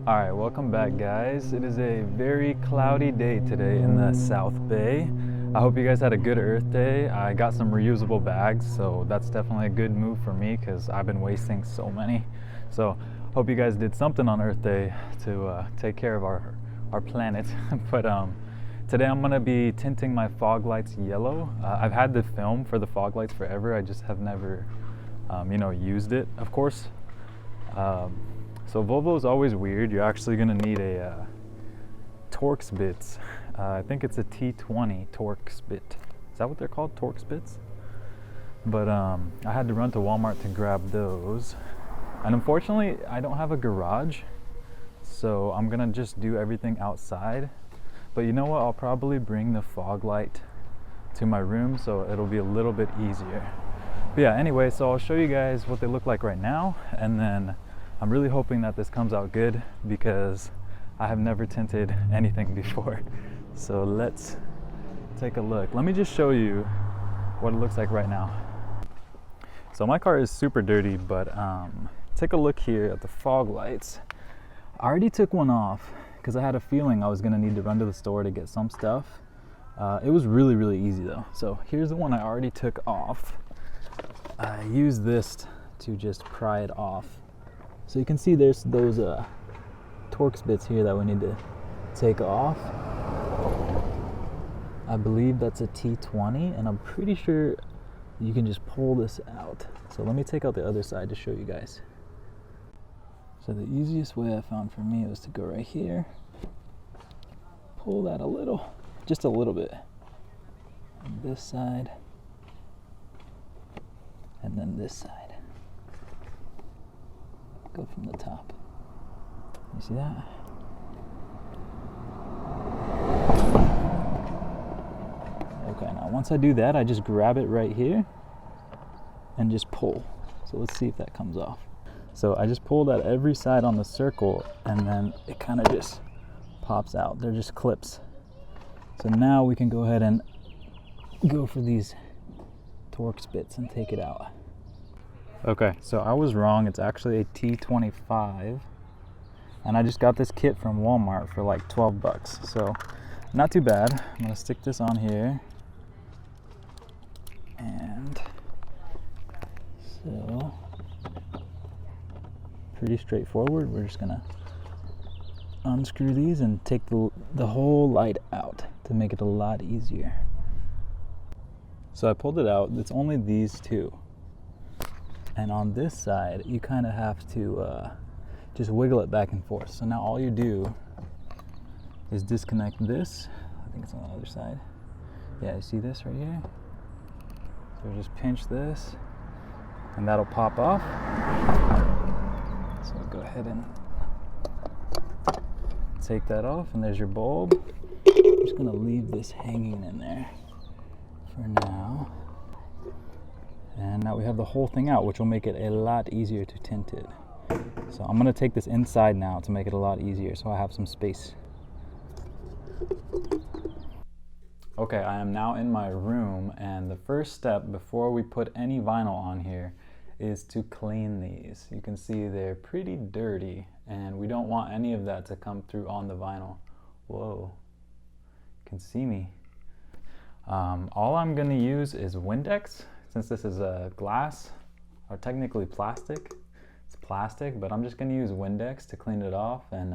Alright, welcome back guys. It is a very cloudy day today in the South Bay. I hope you guys had a good Earth Day. I got some reusable bags, so that's definitely a good move for me because I've been wasting so many. So hope you guys did something on Earth Day to take care of our planet. But today I'm going to be tinting my fog lights yellow. I've had the film for the fog lights forever. I just have never used it, of course. So Volvo is always weird. You're actually going to need a Torx Bit. I think it's a T20 Torx Bit. Is that what they're called? Torx Bits? But I had to run to Walmart to grab those. And unfortunately, I don't have a garage. So I'm going to just do everything outside. But you know what? I'll probably bring the fog light to my room so it'll be a little bit easier. But yeah, anyway, so I'll show you guys what they look like right now. And then I'm really hoping that this comes out good because I have never tinted anything before. So let's take a look. Let me just show you what it looks like right now. So my car is super dirty, but take a look here at the fog lights. I already took one off because I had a feeling I was gonna need to run to the store to get some stuff. It was really, really easy though. So here's the one I already took off. I used this to just pry it off. So you can see there's those Torx bits here that we need to take off. I believe that's a T20, and I'm pretty sure you can just pull this out. So let me take out the other side to show you guys. So the easiest way I found for me was to go right here, pull that a little, just a little bit, on this side, and then this side. Go from the top. You see that? Okay, now once I do that, I just grab it right here and just pull. So let's see if that comes off. So I just pulled at every side on the circle and then it kind of just pops out. They're just clips. So now we can go ahead and go for these Torx bits and take it out. Okay, so I was wrong. It's actually a T25, and I just got this kit from Walmart for like 12 bucks, so not too bad. I'm gonna stick this on here, and so pretty straightforward. We're just gonna unscrew these and take the whole light out to make it a lot easier. So I pulled it out. It's only these two. And on this side, you kind of have to just wiggle it back and forth. So now all you do is disconnect this. I think it's on the other side. Yeah, you see this right here? So just pinch this, and that'll pop off. So go ahead and take that off, and there's your bulb. I'm just gonna leave this hanging in there for now. And now we have the whole thing out, which will make it a lot easier to tint it. So I'm gonna take this inside now to make it a lot easier so I have some space. Okay, I am now in my room, and the first step before we put any vinyl on here is to clean these. You can see they're pretty dirty and we don't want any of that to come through on the vinyl. Whoa, you can see me. All I'm gonna use is Windex. Since this is a glass, or technically plastic, it's plastic, but I'm just gonna use Windex to clean it off, and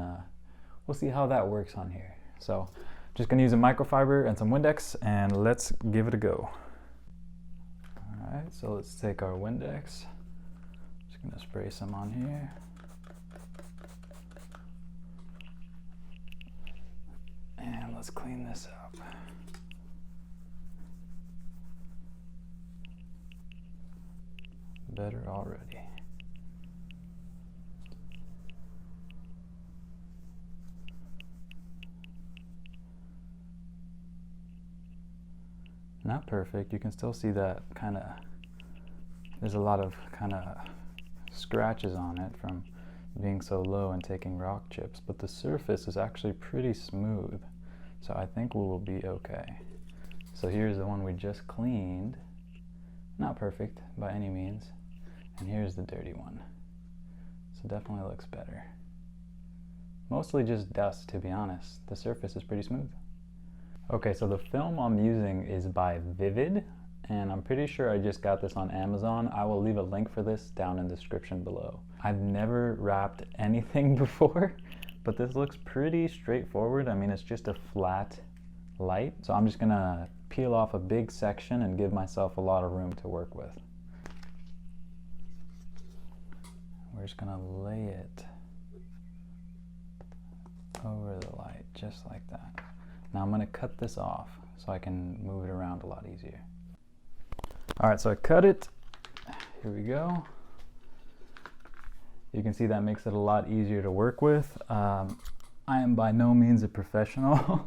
we'll see how that works on here. So just gonna use a microfiber and some Windex, and let's give it a go. All right, so let's take our Windex. Just gonna spray some on here. And let's clean this up. Better already. Not perfect. You can still see that there's a lot of scratches on it from being so low and taking rock chips, but the surface is actually pretty smooth. So I think we will be okay. So here's the one we just cleaned. Not perfect by any means. And here's the dirty one. So definitely looks better. Mostly just dust, to be honest. The surface is pretty smooth. Okay, so the film I'm using is by Vivid, and I'm pretty sure I just got this on Amazon. I will leave a link for this down in the description below. I've never wrapped anything before, but this looks pretty straightforward. I mean, it's just a flat light. So I'm just gonna peel off a big section and give myself a lot of room to work with. We're just gonna lay it over the light, just like that. Now I'm gonna cut this off so I can move it around a lot easier. All right, so I cut it. Here we go. You can see that makes it a lot easier to work with. I am by no means a professional,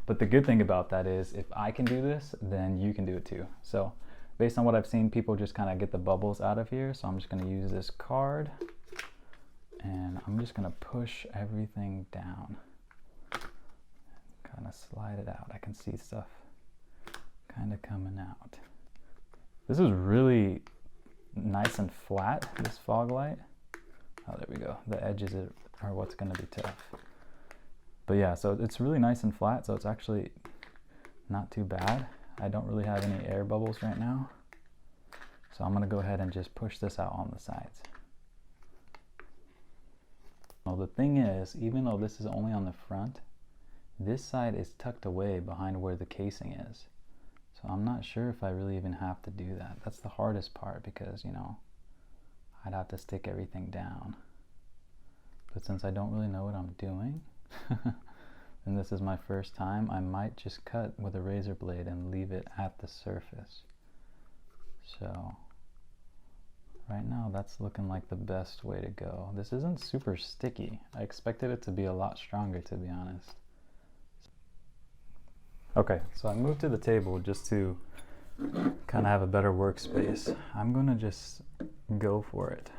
but the good thing about that is if I can do this, then you can do it too. So based on what I've seen, people just kind of get the bubbles out of here. So I'm just gonna use this card and I'm just gonna push everything down. Kind of slide it out. I can see stuff kind of coming out. This is really nice and flat, this fog light. Oh, there we go. The edges are what's going to be tough. But yeah, so it's really nice and flat, so it's actually not too bad. I don't really have any air bubbles right now. So I'm going to go ahead and just push this out on the sides. Well, the thing is, even though this is only on the front, this side is tucked away behind where the casing is. So I'm not sure if I really even have to do that. That's the hardest part because, you know, I'd have to stick everything down. But since I don't really know what I'm doing, and this is my first time, I might just cut with a razor blade and leave it at the surface. So right now that's looking like the best way to go. This isn't super sticky. I expected it to be a lot stronger, to be honest. Okay, so I moved to the table just to kind of have a better workspace. I'm gonna just go for it.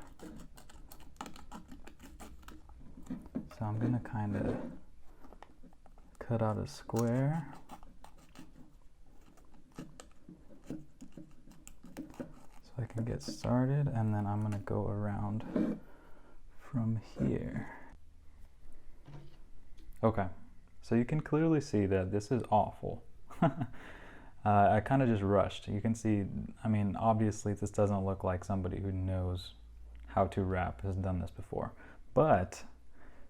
So I'm gonna kind of cut out a square. So I can get started, and then I'm gonna go around from here. Okay. So you can clearly see that this is awful. I kind of just rushed. You can see, I mean, obviously this doesn't look like somebody who knows how to wrap has done this before. But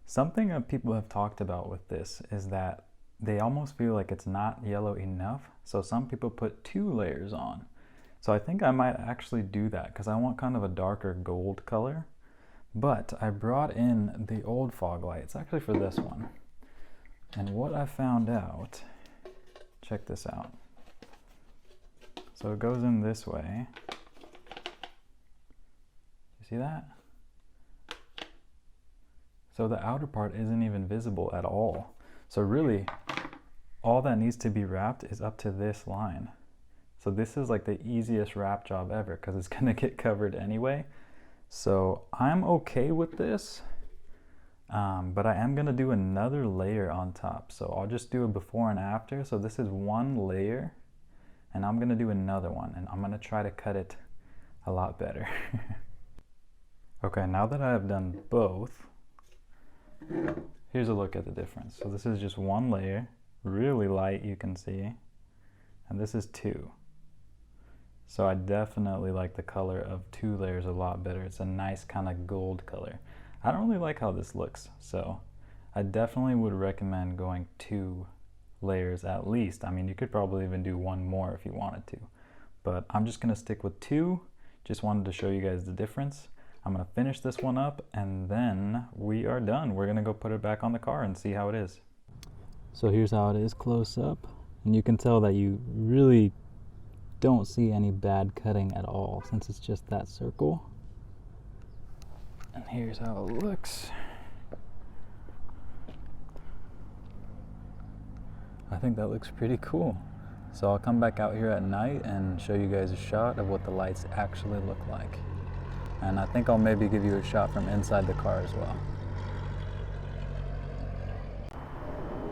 something that people have talked about with this is that they almost feel like it's not yellow enough. So some people put 2 layers on. So I think I might actually do that because I want kind of a darker gold color. But I brought in the old fog light. It's actually for this one. And what I found out, check this out. So it goes in this way. You see that? So the outer part isn't even visible at all. So really, all that needs to be wrapped is up to this line. So this is like the easiest wrap job ever because it's gonna get covered anyway. So I'm okay with this. But I am gonna do another layer on top. So I'll just do a before and after. So this is one layer and I'm gonna do another one and I'm gonna try to cut it a lot better. Okay, now that I have done both, here's a look at the difference. So this is just one layer, really light, you can see, and this is 2. So I definitely like the color of 2 layers a lot better. It's a nice kind of gold color. I don't really like how this looks, so I definitely would recommend going 2 layers at least. I mean, you could probably even do 1 more if you wanted to, but I'm just gonna stick with 2. Just wanted to show you guys the difference. I'm gonna finish this one up and then we are done. We're gonna go put it back on the car and see how it is. So here's how it is close up, and you can tell that you really don't see any bad cutting at all since it's just that circle. And here's how it looks. I think that looks pretty cool. So I'll come back out here at night and show you guys a shot of what the lights actually look like. And I think I'll maybe give you a shot from inside the car as well.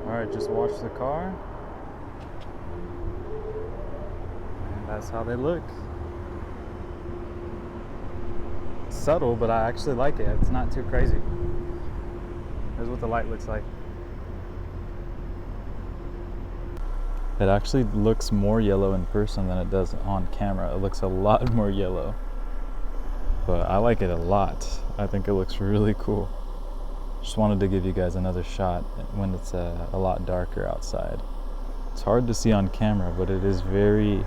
Alright, just watch the car. And that's how they look. Subtle, but I actually like it. It's not too crazy. Here's what what the light looks like. It actually looks more yellow in person than it does on camera. It looks a lot more yellow. But I like it a lot. I think it looks really cool. Just wanted to give you guys another shot when it's a lot darker outside. It's hard to see on camera, but it is very,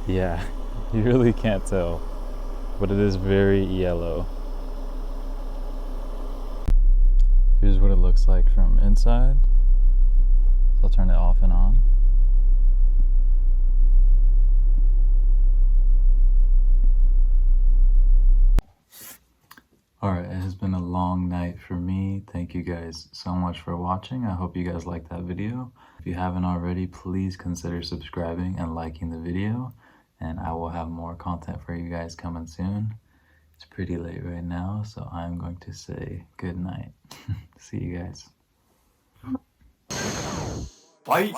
yeah, you really can't tell, but it is very yellow. Here's what it looks like from inside. So I'll turn it off and on. Alright, it has been a long night for me. Thank you guys so much for watching. I hope you guys liked that video. If you haven't already, please consider subscribing and liking the video. And I will have more content for you guys coming soon. It's pretty late right now, so I'm going to say good night. See you guys. Bye.